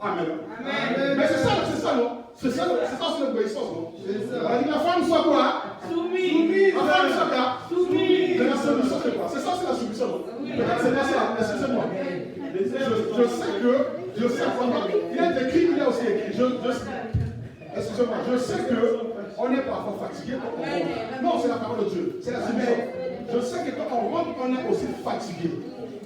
Amen. Mais c'est ça, non? C'est ça l'obéissance, non? On a dit que la femme soit quoi? Soumise. La femme soit quoi? Soumise. Mais la soumission, c'est quoi? C'est ça, c'est la soumission, non? C'est pas ça, excusez-moi. Je sais il y a écrit, il y a aussi écrit. Excusez-moi, je sais qu'on est parfois fatigué quand on rentre. Non, c'est la parole de Dieu, c'est la soumission. Je sais que quand on rentre, on est aussi fatigué.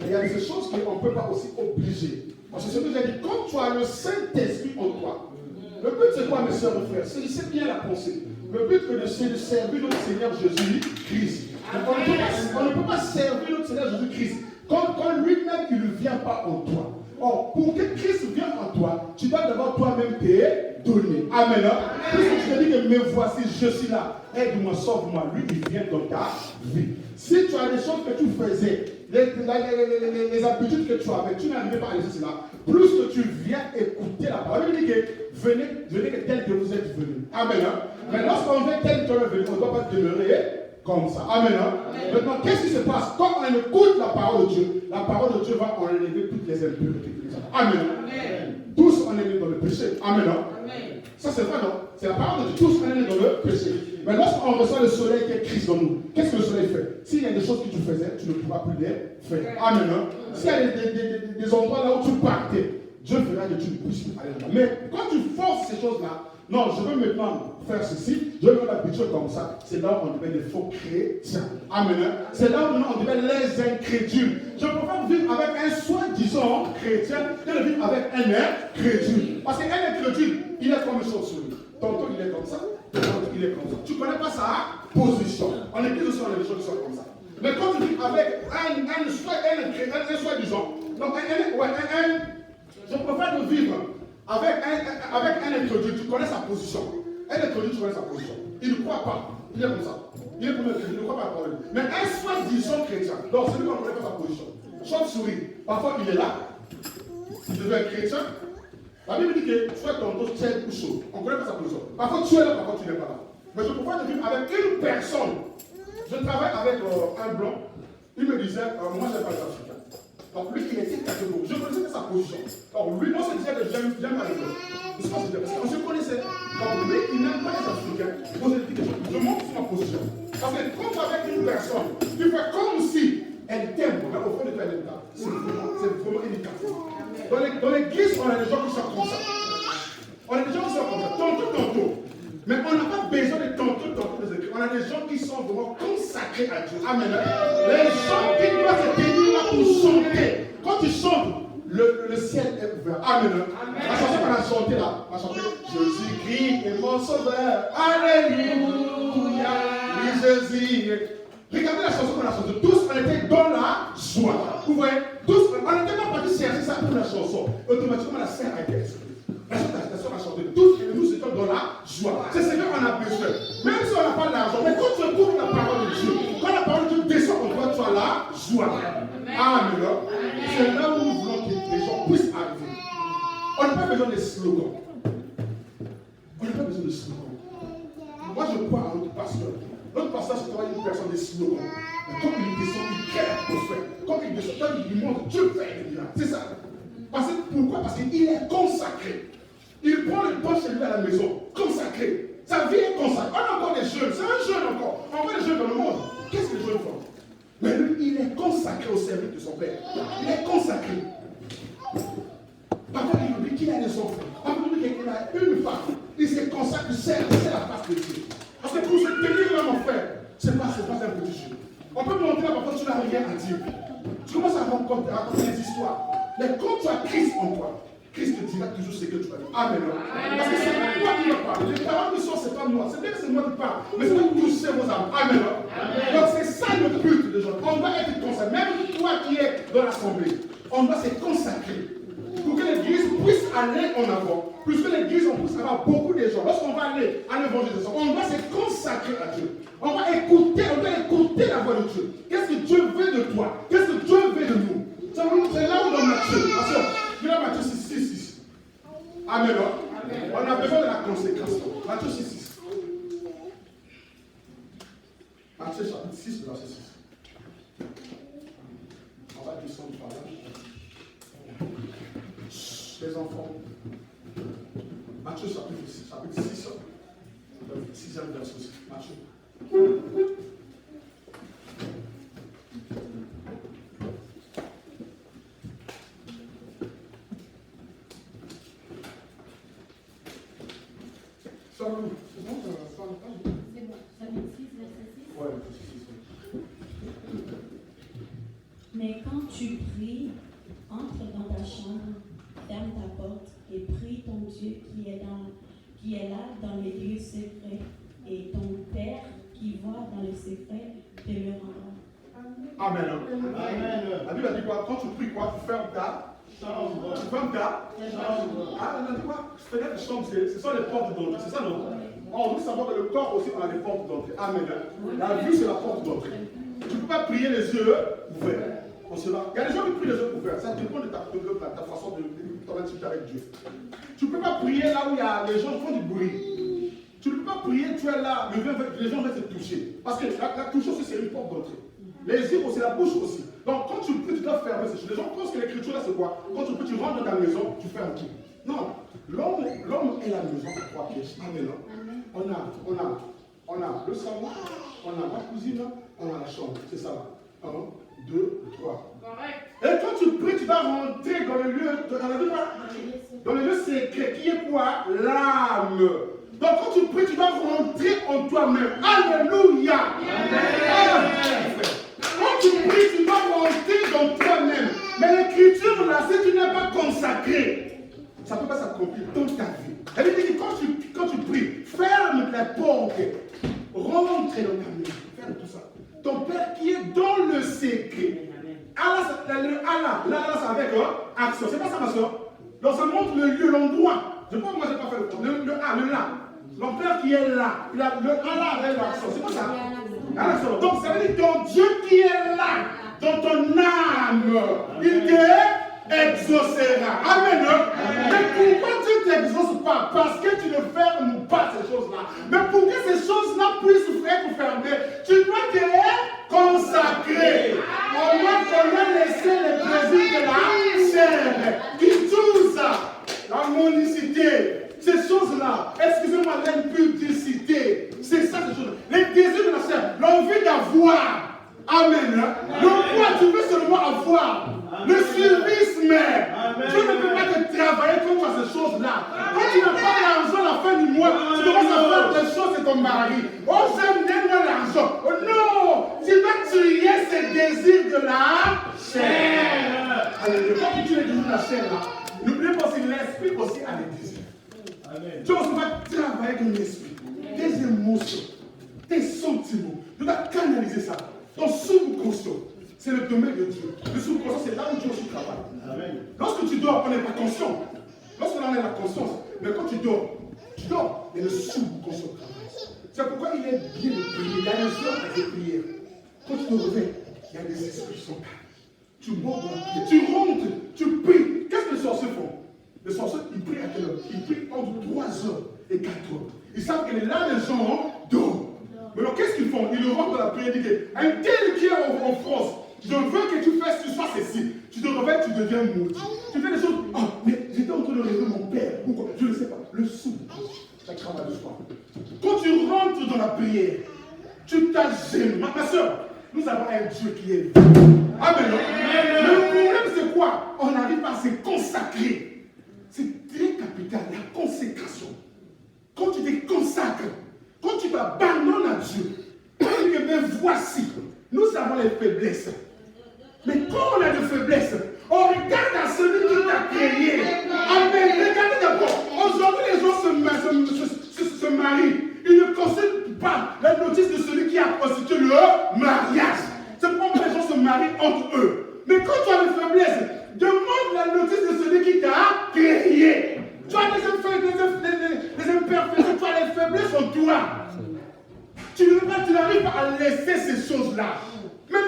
Mais il y a des choses qu'on ne peut pas aussi obliger. Parce que ce que j'ai dit, quand tu as le Saint-Esprit en toi, le but c'est quoi, mes soeurs et frères? C'est bien la pensée. Le but c'est de servir notre Seigneur Jésus-Christ. On ne peut pas servir notre Seigneur Jésus-Christ quand lui-même il ne vient pas en toi. Or, pour que Christ vienne en toi, tu dois d'abord toi-même te donner. Amen. Puisque tu te dis que me voici, je suis là. Aide-moi, sauve-moi. Lui, il vient dans ta vie. Si tu as des choses que tu faisais, les habitudes que tu avais, tu n'arrivais pas à laisser cela. Plus que tu viens écouter la parole, il dit que venez que tel que vous êtes venus. Amen. Mais lorsqu'on vient tel que tu es venu, on ne doit pas demeurer comme ça. Amen. Maintenant, qu'est-ce qui se passe? Quand on écoute la parole de Dieu, la parole de Dieu va enlever toutes les impuretés. Amen. Tous on est nés dans le péché. Amen. Ça c'est vrai, non? C'est la parole de Dieu. Tous on est nés dans le péché. Mais lorsqu'on reçoit le soleil qui est Christ dans nous, qu'est-ce que le soleil fait? S'il y a des choses que tu faisais, tu ne pourras plus les faire. Amen. S'il y a des endroits là où tu partais, Dieu fera que tu ne puisses plus aller là-bas. Mais quand tu forces ces choses-là, non, je veux maintenant faire ceci, je veux l'habitude comme ça. C'est là où on devient des faux chrétiens. Amen. C'est là où on devient les incrédules. Je préfère vivre avec un soi-disant chrétien que de vivre avec un incrédule. Parce qu'un incrédule, il est comme une chauve-souris. Tantôt il est comme ça, tantôt il est comme ça. Tu ne connais pas sa position. En église aussi, on a des choses qui sont comme ça. Mais quand tu vis avec un soi-disant, donc je préfère de vivre avec un introduit, tu connais sa position. Un introduit, tu connais sa position. Il ne croit pas. Il est comme ça. Il est comme un chrétien, il ne croit pas à la parole. Mais un soi-disant chrétien, donc celui qui ne connaît pas sa position. Chauve-souris, parfois il est là. Il devient chrétien. La Bible dit que soit ton dos tiède ou chaud. On ne connaît pas sa position. Parfois tu es là, parfois tu n'es pas là. Mais je préfère de vivre avec une personne. Je travaille avec un blanc. Il me disait, moi je n'ai pas les Africains. Donc lui, il était catégorique. Je connaissais sa position. Donc lui, on se disait que j'aime pas les blancs. C'est pas ce que parce qu'on se connaissait. Donc lui, il n'aime pas les Africains. Moi, je dis que je montre ma position. Parce que quand tu es avec une personne, tu fais comme si elle t'aime. Mais au fond de toi, elle est là. C'est vraiment éducatif. Dans l'église, on a des gens qui sont comme ça. On a des gens qui sont comme ça. Tantôt. Mais on n'a pas besoin de tantôt des écrits. On a des gens qui sont vraiment consacrés à Dieu. Amen. Les gens qui doivent se tenir là pour chanter. Quand tu chantes, le ciel est ouvert. Amen. La chanson qu'on a chantée là, on a chanté Jésus-Christ est mon sauveur. Alléluia. Oui, Jésus. Regardez la chanson qu'on a chantée. Tous, on était dans la joie. Vous voyez, tous, on n'était pas partis chercher ça pour la chanson. Automatiquement, la scène a été expliquée. La chanson a chanté. Tous et nous étions dans la joie. C'est ce qu'on a besoin. Même si on n'a pas d'argent, mais quand tu écoutes la parole de Dieu, quand la parole de Dieu descend en toi, tu as la joie. Amen. C'est là où nous voulons que les gens puissent arriver. On n'a pas besoin de slogans. On n'a pas besoin de slogans. Moi, je crois à notre pasteur. Notre pasteur, c'est une personne des slogans. Mais quand il descend, il crée l'atmosphère. Quand il descend, il montre Dieu fait des miracles. C'est ça. Pourquoi? Parce qu'il est consacré. Il prend le temps chez lui à la maison, consacré. Sa vie est consacrée. On a encore des jeunes, c'est un jeune encore. On voit des jeunes dans le monde. Qu'est-ce que les jeunes font? Mais lui, il est consacré au service de son père. Il est consacré. Parfois, il oublie qu'il a des enfants. Parfois, il oublie qu'il a une femme. Il se consacre, c'est la face de Dieu. Parce que pour se tenir là, mon frère, c'est pas un petit jeu. On peut montrer là, parfois, tu n'as rien à dire. Tu commences à raconter des histoires. Mais quand tu as Christ en toi, Christ te dira toujours ce que tu vas dire. Amen. Parce que c'est pas toi qui vas parler. Les paroles qui sont, c'est pas moi. C'est bien que c'est moi qui parle. Mais c'est toi qui touches vos âmes. Amen. Donc c'est ça notre but de gens. On doit être consacré. Même toi qui es dans l'assemblée, on doit se consacrer. Pour que l'église puisse aller en avant. Puisque l'église, on puisse avoir beaucoup de gens. Lorsqu'on va aller à l'évangélisation, on doit se consacrer à Dieu. On doit écouter la voix de Dieu. Qu'est-ce que Dieu veut de toi? Qu'est-ce que Dieu veut de nous? C'est là où dans Matthieu. Attention, je vais Matthieu 6. Amen. On a besoin de la conséquence. Matthieu 6. Matthieu chapitre 6, verset 6. On va descendre par là. Les les enfants. Matthieu chapitre 6, 6e verset. Matthieu. C'est bon, ça va pas. C'est bon, chapitre 6, verset 6. Ouais, 6. Mais quand tu pries, entre dans ta chambre, ferme ta porte et prie ton Dieu qui est là dans les lieux secrets. Et ton Père qui voit dans le secret te le rendra. Amen. Amen. La Bible a dit quoi? Quand tu pries quoi? Tu fermes ta chambre. Tu fermes ta chambre. Ah, elle a dit quoi? Fenêtre, chambre, ce sont les portes d'entrée. C'est ça, non? On veut savoir que le corps aussi, on a des portes d'entrée. Amen. La vue, c'est la porte d'entrée. Tu ne peux pas prier les yeux ouverts. Il y a des gens qui prient les yeux ouverts. Ça dépend de ta façon de ton intimité avec Dieu. Tu ne peux pas prier là où il y a les gens qui font du bruit. Tu ne peux pas prier, tu es là, les gens vont te toucher. Parce que la touche aussi, c'est une porte d'entrée. Les yeux aussi, la bouche aussi. Donc quand tu pries, tu dois fermer ces choses. Les gens pensent que l'écriture là, c'est quoi? Quand tu pries, tu rentres dans ta maison, tu fermes tout. Non. L'homme est la maison à 3 pièces. Amen. On a le salon, on a ma cousine, on a la chambre. C'est ça. 1, 2, 3. Et quand tu pries, tu dois rentrer dans le lieu, dans le lieu secret, qui est quoi? L'âme. Donc quand tu pries, tu dois rentrer en toi-même. Alléluia. Amen. Quand tu pries, tu dois rentrer dans toi-même. Mais l'écriture, là, si tu n'es pas consacré, ça ne peut pas s'accomplir dans ta vie. Elle dit que quand tu pries, ferme les portes, rentre dans ta maison, ferme tout ça. Ton Père qui est dans le secret. Allah, c'est avec action. C'est pas ça, ma soeur. Donc ça montre le lieu, l'endroit. Je pense que moi, je n'ai pas fait le là. Mon Père qui est là. Le Allah avec l'action. C'est pas ça. Donc ça veut dire ton Dieu qui est là, dans ton âme, il te exaucera. Amen. Mais pourquoi tu ne t'exauces pas? Parce que tu ne fermes pas ces choses-là. Mais pour que ces choses-là puissent être fermées, tu dois te consacrer. On doit laisser les plaisirs de la chair qui touchent la monicité. Ces choses-là, excusez-moi, l'impudicité, c'est ça ces choses-là. Les désirs de la chair, l'envie d'avoir. Amen. Le quoi tu veux seulement avoir. Le suivisme. Tu ne peux pas te travailler contre ces choses-là. Quand tu n'as pas l'argent à la fin du mois, tu commences à faire des choses, c'est ton mari. Oh, j'aime bien l'argent. Oh non, tu dois tuer ces désirs de la chair. Alléluia. Quand tu tues les désirs de la chair, là, n'oubliez pas aussi l'esprit aussi a des désirs. Tu dois travailler avec l'esprit, tes émotions, tes sentiments. Tu dois canaliser ça. Ton subconscient, c'est le domaine de Dieu. Le subconscient, c'est là où Dieu aussi travaille. Amen. Lorsque tu dors, on n'est pas conscient. Lorsqu'on en a la conscience, mais quand tu dors, et le subconscient travaille. C'est pourquoi il est bien de prier. Il y a des heures de prière. Quand tu te réveilles, il y a des esprits qui sont là. Tu montes dans la prière, tu rentres, tu pries. Qu'est-ce que les sorciers font? Les sorciers, ils prient à quelle heure? Ils prient entre 3h et 4h. Ils savent que là, les gens dorment. Mais alors, qu'est-ce qu'ils font? Ils rentrent dans la prière et disent un tel qui est en France, je veux que tu fasses, tu sois ceci. Tu te réveilles, tu deviens maudit. Tu fais des choses. Ah, mais j'étais en train de rêver mon père. Pourquoi? Je ne sais pas. Le sou, ça travaille le soir. Quand tu rentres dans la prière, tu t'agènes. Ma soeur, nous avons un Dieu qui est vivant. Amen. Mais le problème, c'est quoi? On n'arrive pas à se consacrer. C'est très capital, la consécration. Quand tu te consacres, quand tu t'abandonnes à Dieu, tu dis que mais voici, nous avons les faiblesses. Mais quand on a des faiblesses, on regarde à celui qui t'a créé. Amen. Regardez d'abord. Aujourd'hui, les gens se marient. Ils ne consultent pas la notice de celui qui a constitué le mariage. C'est pourquoi les gens se marient entre eux. Mais quand tu as des faiblesses, demande la notice de celui qui t'a créé. Tu as des imperfections, tu as des faiblesses en toi. Tu n'arrives pas à laisser ces choses-là. Mais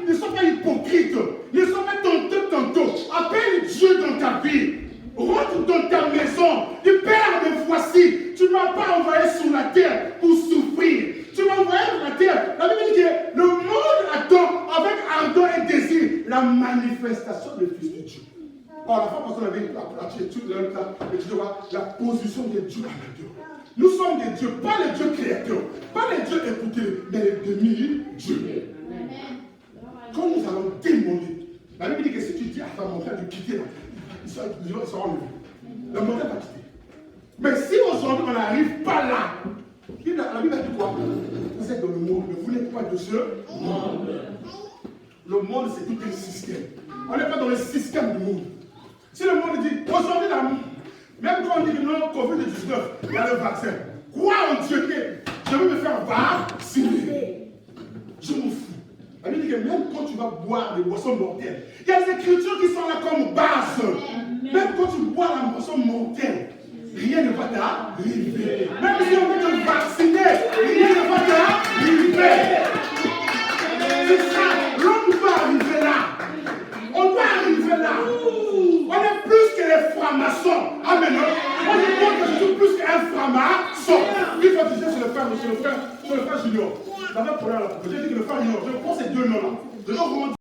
ne sois pas hypocrite. Ne sois pas tantôt. Appelle Dieu dans ta vie. Rentre dans ta maison. Dis, Père, me voici. Tu ne m'as pas envoyé sur la terre pour souffrir. Tu m'as envoyé sur la terre. La Bible dit que le monde attend avec ardeur et désir la manifestation du Fils de Dieu. Par la fois, parce qu'on avait étudié la position de Dieu à la Dieu. Nous sommes des dieux, pas les dieux créateurs, pas les dieux écoutés, mais les demi-dieux. Quand nous allons demander, la Bible dit que si tu dis à ta montagne de quitter là, ils seront enlevés. La montagne va quitter. Mais si aujourd'hui on n'arrive pas là, la Bible dit quoi? Vous êtes dans le monde, mais vous n'êtes pas de ce monde. Le monde, c'est tout un système. On n'est pas dans le système du monde. Si le monde dit, aujourd'hui, même quand on dit que non, Covid-19, il y a le vaccin. Quoi en Dieu que je veux me faire vacciner? Je m'en fous. La Bible dit que même quand tu vas boire des boissons mortelles, il y a des écritures qui sont là comme base. Même quand tu bois la boisson mortelle, rien ne va t'arriver. Même si on veut te vacciner, rien ne va t'arriver. C'est ça, l'homme doit arriver là. On doit arriver là. On est plus que les francs-maçons. Amen. Moi je crois que je suis plus qu'un franc-maçon. Il faut dire sur le frère Junior. J'avais pour là. J'ai dit que le frère Junior, je prends ces deux noms là.